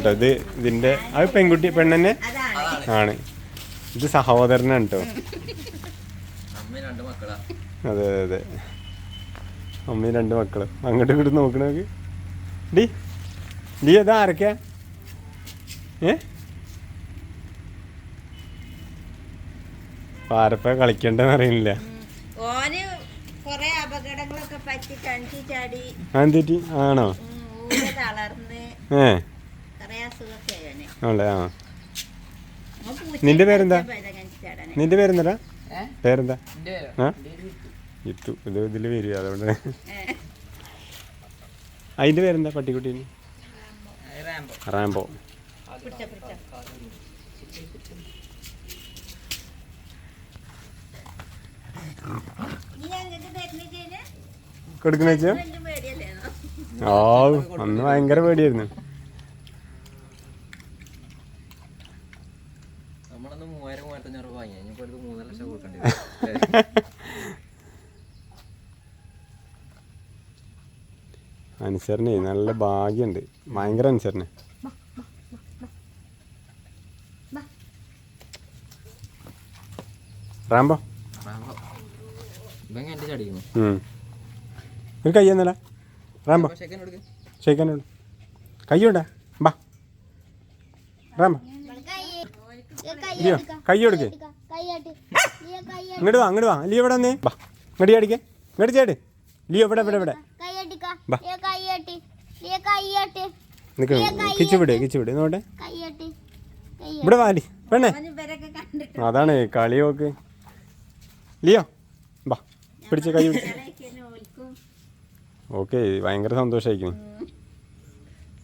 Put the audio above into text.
കേട്ടോ. ഇതിന്റെ അത് പെൺകുട്ടി പെണ്ണെന്നെ ആണ്. ഇത് സഹോദരനാണ് കേട്ടോ. അതെ അതെ അതെ, അമ്മയും 2 മക്കളും. അങ്ങോട്ടും ഇങ്ങോട്ടും നോക്കണോക്ക്. ഡി അതാ ആരൊക്കെയാ? ആരപ്പ കളിക്കണ്ടെന്ന് അറിയില്ല. ആണോ? ആണല്ലേ. ആ നിന്റെ പേരെന്താ? പേരെന്താ? ആ ഇത്തു. ഇതില് വരിക അതുകൊണ്ട്. അതിന്റെ പേരെന്താ പട്ടിക്കുട്ടീന്? റാംബോ. കൊടുക്കുന്ന വെച്ചോ? ഓ അന്ന് ഭയങ്കര പേടിയായിരുന്നു. അനുസരണേ നല്ല ഭാഗ്യമുണ്ട്. ഭയങ്കര അനുസരണ. റാംബോ ഒരു കൈ എന്നല്ല റാംബോ ഷെയ്ക്കാനോട് കൈയോടാ. ബാ റാംബോ ലിയോ കൈ കൊടുക്ക്. ഇങ്ങോട്ട് വാ അങ്ങോട്ട് വാ. ലിയോ ഇവിടെ വന്നേ. ബാ ഇങ്ങോട്ട് ചാടിക്കേ. ഇങ്ങോട്ട് ചാട് ലിയോ. ഇവിടെ ഇവിടെ ഇവിടെ നിൽക്ക്. കിച്ചു വിട് നോട്ടെ. ഇവിടെ വാലി പെണ്ണേ. അതാണ് കളി നോക്ക്. ലിയോ ബാ പിടിച്ച് കൈ പിടിച്ച്. ഓക്കെ ഭയങ്കര സന്തോഷമായിരിക്കും.